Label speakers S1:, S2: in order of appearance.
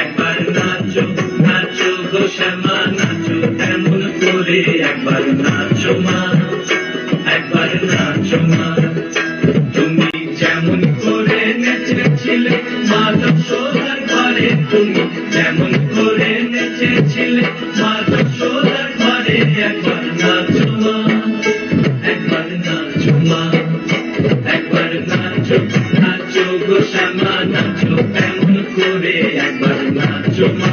S1: একবার নাচো নাচো গো শ্যামা নাচো এমন করে একবার নাচো মা একবার নাচো মা তুমি যেমন করে নেচেছিলে মা যশোদার ঘরে তুমি যেমন করে নেচেছিলে মা যশোদার ঘরে একবার নাচো মা একবার নাচো মা একবার নাচো নাচো গো শ্যামা নাচো এমন করে একবার নাচো মা